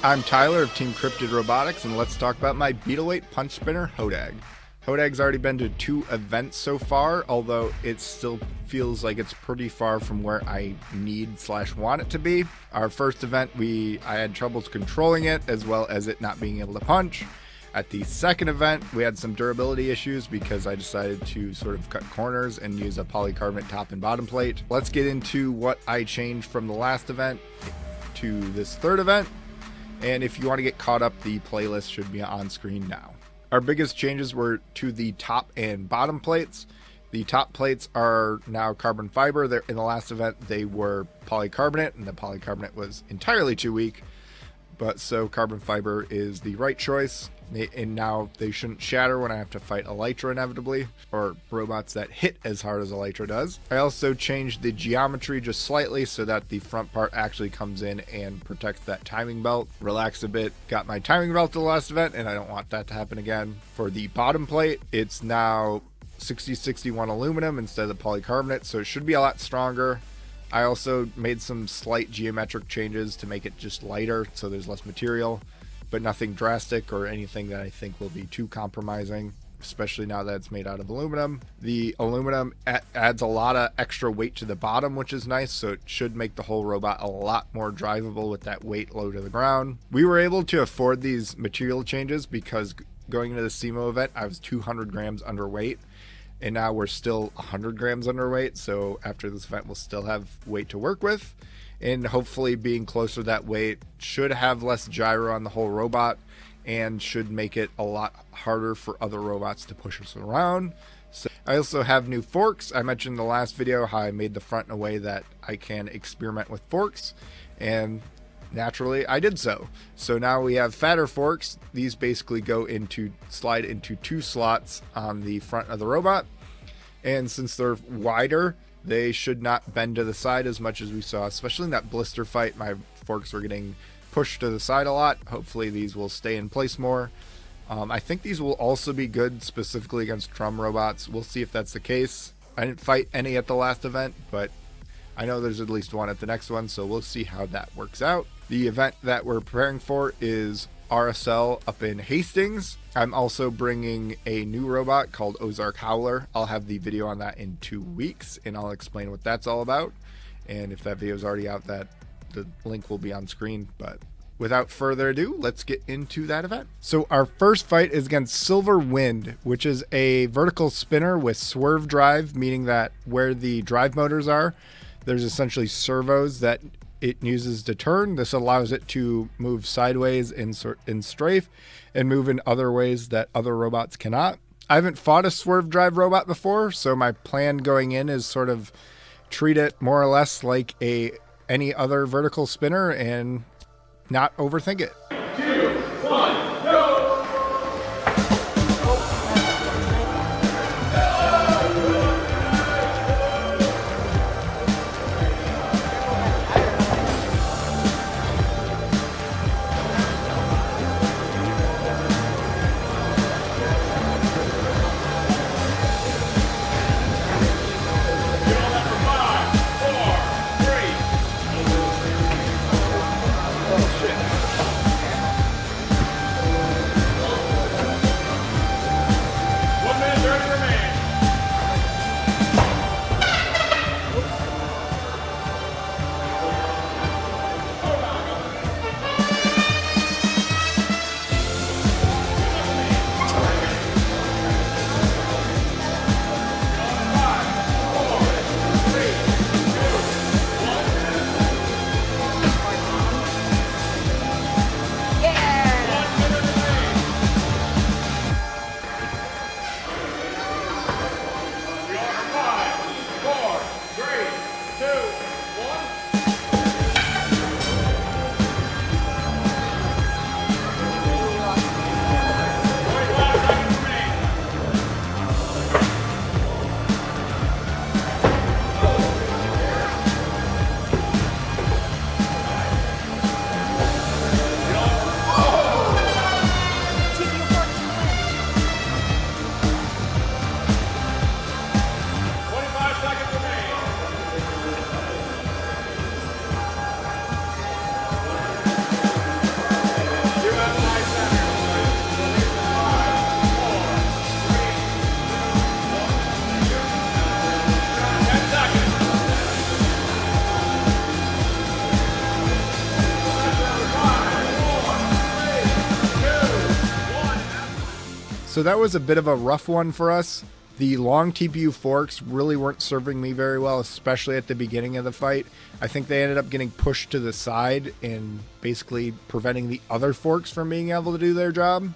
I'm Tyler of Team Cryptid Robotics, and let's talk about my Beetleweight punch spinner, Hodag. Hodag's already been to 2 events so far, although it still feels like it's pretty far from where I need/want it to be. Our first event, I had troubles controlling it, as well as it not being able to punch. At the second event, we had some durability issues because I decided to sort of cut corners and use a polycarbonate top and bottom plate. Let's get into what I changed from the last event to this third event. And if you want to get caught up, the playlist should be on screen now. Our biggest changes were to the top and bottom plates. The top plates are now carbon fiber. In the last event, they were polycarbonate, and the polycarbonate was entirely too weak. But so carbon fiber is the right choice. And now they shouldn't shatter when I have to fight Elytra inevitably, or robots that hit as hard as Elytra does. I also changed the geometry just slightly so that the front part actually comes in and protects that timing belt. Relax a bit. Got my timing belt to the last event, and I don't want that to happen again. For the bottom plate, it's now 6061 aluminum instead of the polycarbonate, so it should be a lot stronger. I also made some slight geometric changes to make it just lighter so there's less material, but nothing drastic or anything that I think will be too compromising, especially now that it's made out of aluminum. The aluminum adds a lot of extra weight to the bottom, which is nice, so it should make the whole robot a lot more drivable with that weight low to the ground. We were able to afford these material changes because going into the SEMO event, I was 200 grams underweight, and now we're still 100 grams underweight, so after this event we'll still have weight to work with. And hopefully being closer to that weight should have less gyro on the whole robot and should make it a lot harder for other robots to push us around. So I also have new forks. I mentioned in the last video how I made the front in a way that I can experiment with forks, and naturally I did so. So now we have fatter forks. These basically slide into 2 slots on the front of the robot, and since they're wider, they should not bend to the side as much as we saw, especially in that blister fight. My forks were getting pushed to the side a lot. Hopefully these will stay in place more. I think these will also be good specifically against drum robots. We'll see if that's the case. I didn't fight any at the last event, but I know there's at least one at the next one, so we'll see how that works out. The event that we're preparing for is RSL up in Hastings. I'm also bringing a new robot called Ozark Howler. I'll have the video on that in 2 weeks, and I'll explain what that's all about. And if that video is already out, the link will be on screen. But without further ado, let's get into that event. So our first fight is against Silver Wind, which is a vertical spinner with swerve drive, meaning that where the drive motors are, there's essentially servos that it uses to turn. This allows it to move sideways in strafe and move in other ways that other robots cannot. I haven't fought a swerve drive robot before, so my plan going in is sort of treat it more or less like any other vertical spinner and not overthink it. 2, 1, go! So that was a bit of a rough one for us. The long TPU forks really weren't serving me very well, especially at the beginning of the fight. I think they ended up getting pushed to the side and basically preventing the other forks from being able to do their job.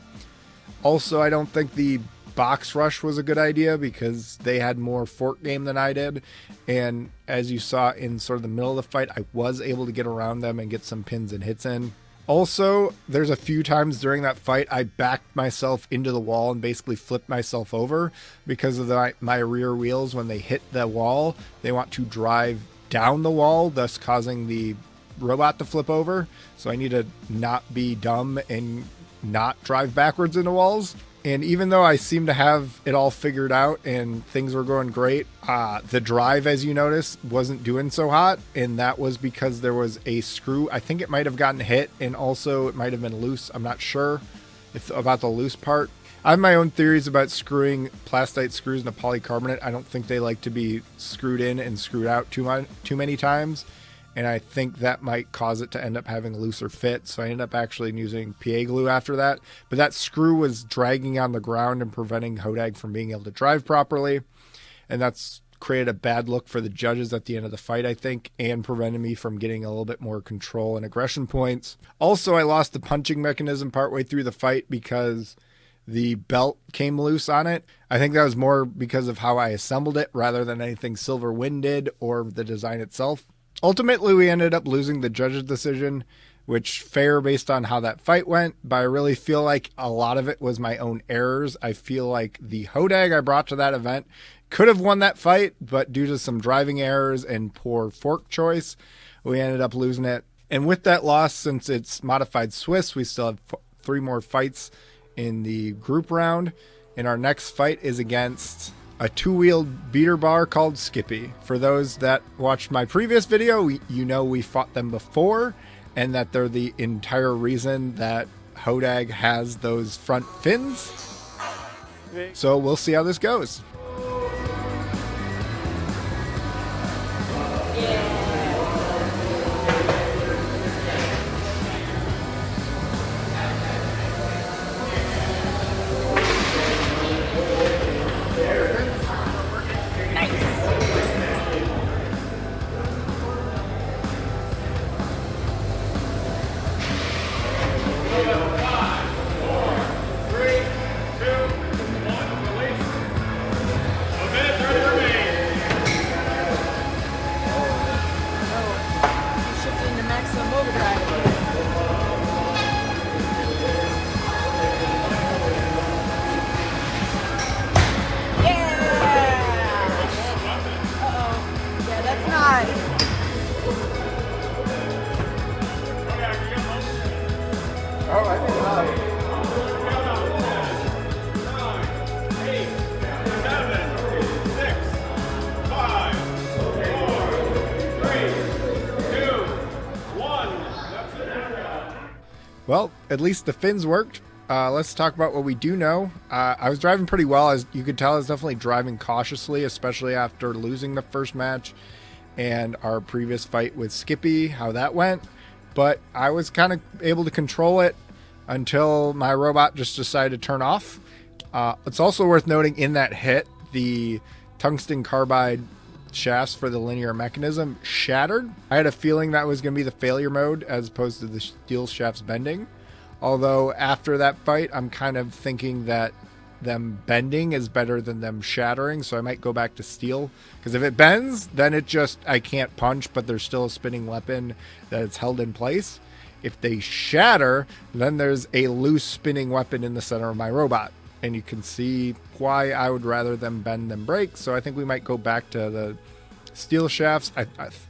Also, I don't think the box rush was a good idea because they had more fork game than I did. And as you saw in sort of the middle of the fight, I was able to get around them and get some pins and hits in. Also, there's a few times during that fight I backed myself into the wall and basically flipped myself over because of my rear wheels. When they hit the wall, they want to drive down the wall, thus causing the robot to flip over. So I need to not be dumb and not drive backwards into walls. And even though I seem to have it all figured out and things were going great, the drive, as you notice, wasn't doing so hot. And that was because there was a screw. I think it might have gotten hit, and also it might have been loose. I'm not sure about the loose part. I have my own theories about screwing plastite screws into polycarbonate. I don't think they like to be screwed in and screwed out too many times. And I think that might cause it to end up having a looser fit. So I ended up actually using PA glue after that. But that screw was dragging on the ground and preventing Hodag from being able to drive properly. And that's created a bad look for the judges at the end of the fight, I think, and prevented me from getting a little bit more control and aggression points. Also, I lost the punching mechanism partway through the fight because the belt came loose on it. I think that was more because of how I assembled it rather than anything Silver Wind did or the design itself. Ultimately, we ended up losing the judge's decision, which fair based on how that fight went, but I really feel like a lot of it was my own errors. I feel like the Hodag I brought to that event could have won that fight, but due to some driving errors and poor fork choice, we ended up losing it. And with that loss, since it's modified Swiss, we still have 3 more fights in the group round, and our next fight is against a 2-wheeled beater bar called Skippy. For those that watched my previous video, you know we fought them before, and that they're the entire reason that Hodag has those front fins. So we'll see how this goes. Well, at least the fins worked. Let's talk about what we do know. I was driving pretty well. As you could tell, I was definitely driving cautiously, especially after losing the first match and our previous fight with Skippy, how that went. But I was kind of able to control it until my robot just decided to turn off. It's also worth noting in that hit, the tungsten carbide shafts for the linear mechanism shattered. I had a feeling that was going to be the failure mode as opposed to the steel shafts bending. Although after that fight, I'm kind of thinking that them bending is better than them shattering, so I might go back to steel. Because if it bends, then I can't punch, but there's still a spinning weapon that it's held in place. If they shatter, then there's a loose spinning weapon in the center of my robot. And you can see why I would rather them bend than break. So I think we might go back to the steel shafts.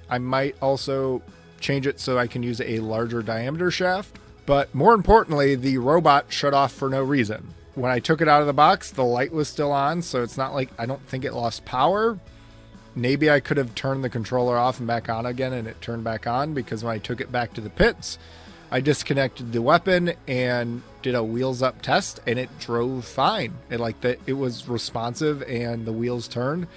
I might also change it so I can use a larger diameter shaft. But more importantly, the robot shut off for no reason. When I took it out of the box, the light was still on. So it's not like I don't think it lost power. Maybe I could have turned the controller off and back on again and it turned back on, because when I took it back to the pits, I disconnected the weapon and did a wheels up test and it drove fine. It was responsive and the wheels turned.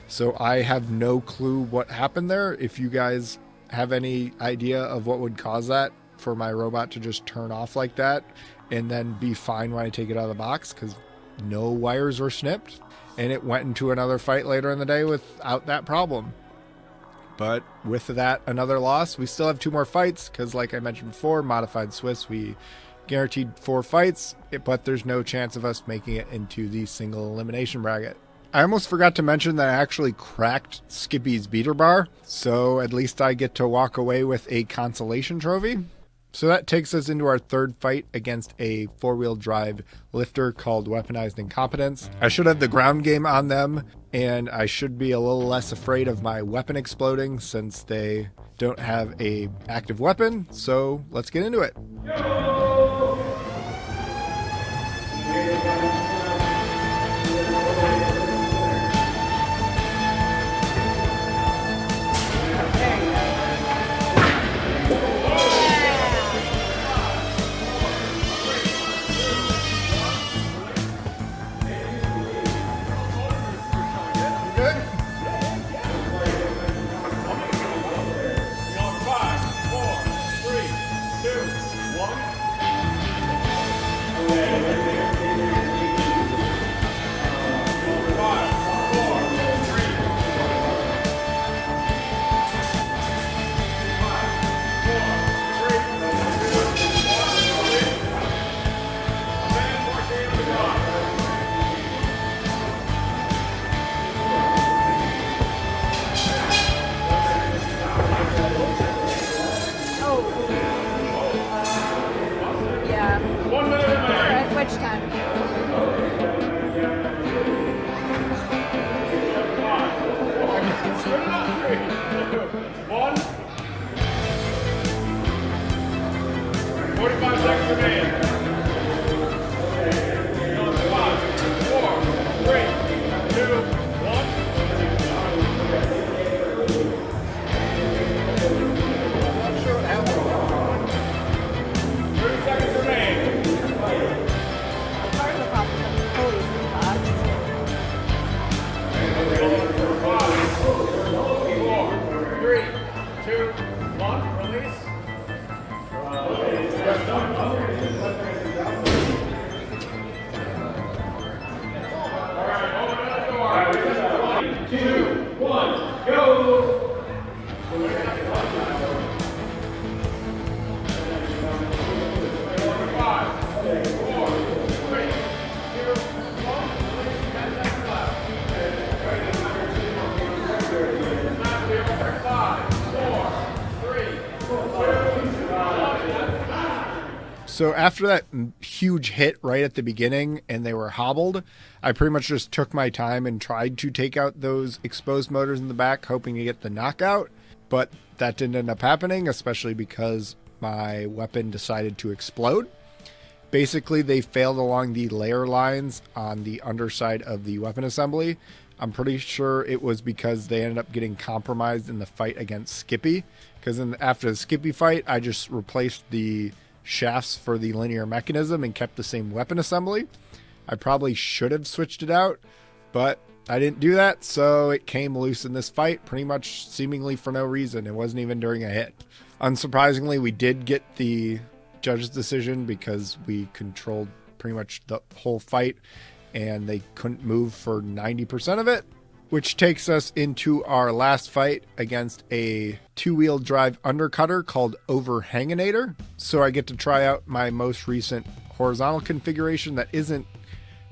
So I have no clue what happened there. If you guys have any idea of what would cause that for my robot to just turn off like that and then be fine when I take it out of the box, because no wires were snipped, and it went into another fight later in the day without that problem. But with that, another loss. We still have 2 more fights because, like I mentioned before, Modified Swiss, we guaranteed 4 fights, but there's no chance of us making it into the single elimination bracket. I almost forgot to mention that I actually cracked Skippy's beater bar, so at least I get to walk away with a consolation trophy. So that takes us into our 3rd fight against a 4-wheel drive lifter called Weaponized Incompetence. I should have the ground game on them, and I should be a little less afraid of my weapon exploding since they don't have a active weapon, so let's get into it. So after that huge hit right at the beginning and they were hobbled, I pretty much just took my time and tried to take out those exposed motors in the back, hoping to get the knockout. But that didn't end up happening, especially because my weapon decided to explode. Basically, they failed along the layer lines on the underside of the weapon assembly. I'm pretty sure it was because they ended up getting compromised in the fight against Skippy. Because after the Skippy fight, I just replaced the shafts for the linear mechanism and kept the same weapon assembly. I probably should have switched it out, but I didn't do that, so it came loose in this fight pretty much seemingly for no reason. It wasn't even during a hit. Unsurprisingly, we did get the judge's decision because we controlled pretty much the whole fight and they couldn't move for 90% of it, which takes us into our last fight against a 2-wheel drive undercutter called Overhang-inator. So I get to try out my most recent horizontal configuration that isn't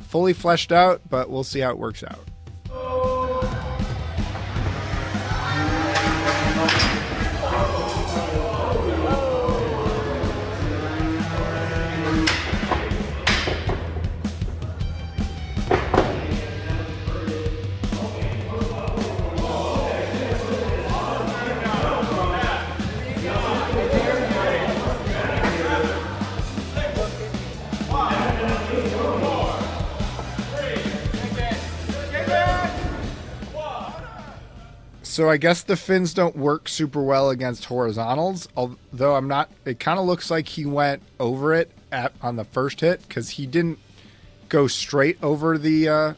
fully fleshed out, but we'll see how it works out. So I guess the fins don't work super well against horizontals, although it kind of looks like he went over it on the first hit because he didn't go straight over the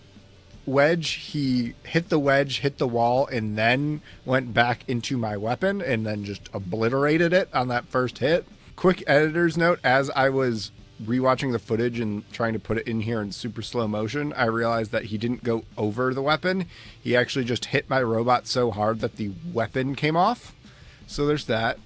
wedge. He hit the wedge, hit the wall, and then went back into my weapon and then just obliterated it on that first hit. Quick editor's note, as I was rewatching the footage and trying to put it in here in super slow motion, I realized that he didn't go over the weapon. He actually just hit my robot so hard that the weapon came off. So there's that.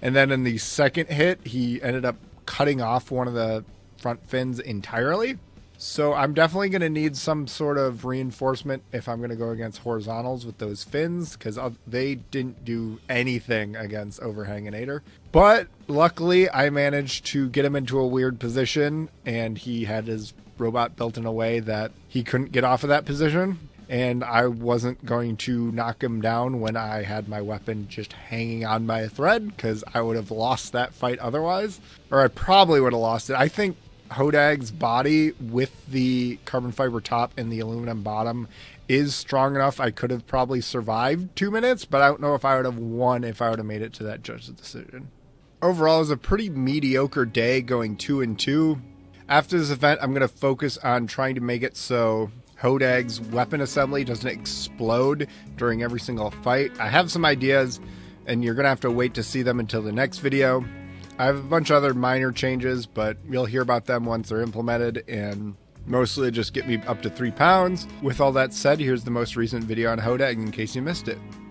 And then in the second hit, he ended up cutting off one of the front fins entirely. So I'm definitely going to need some sort of reinforcement if I'm going to go against horizontals with those fins, because they didn't do anything against Overhang-inator. But luckily, I managed to get him into a weird position, and he had his robot built in a way that he couldn't get off of that position. And I wasn't going to knock him down when I had my weapon just hanging on by a thread, because I would have lost that fight otherwise. Or I probably would have lost it. I think Hodag's body with the carbon fiber top and the aluminum bottom is strong enough. I could have probably survived 2 minutes, but I don't know if I would have won if I would have made it to that judge's decision. Overall, it was a pretty mediocre day, going 2-2. After this event, I'm going to focus on trying to make it so Hodag's weapon assembly doesn't explode during every single fight. I have some ideas, and you're going to have to wait to see them until the next video. I have a bunch of other minor changes, but you'll hear about them once they're implemented, and mostly just get me up to 3 pounds. With all that said, here's the most recent video on Hodag in case you missed it.